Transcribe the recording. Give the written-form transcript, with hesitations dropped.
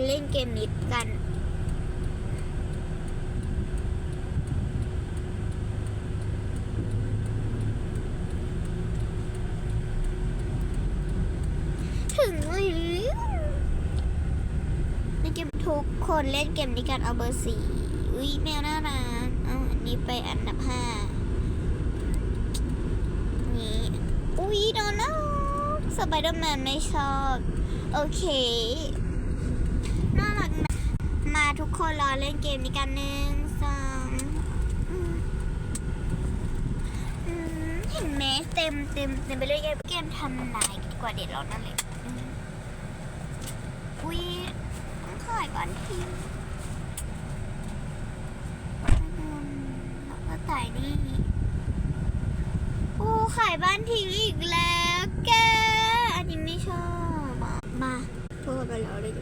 เล่นเกมนี้กันถึงในเกมทุกคนเล่นเกมนี้กันเอาเบอร์4อุ้ยแมวน่ารักเอาอันนี้ไปอันดับ5นี่อุ้ยโดนัลสไปเดอร์แมนไม่ชอบโอเคน่ารักมาทุกคนรอเล่นเกมนี้กัน1 2เห็นไหมเต็มไปเลยเกมทำลายดีกว่าเด็ดเรานั่นเลยอุ้ยต้องขายก่อนทีแล้วก็ตายนี่โอ้ขายบ้านทิ้งอีกแล้วแกอันนี้ไม่ชอบมาพูดไปแล้วเลย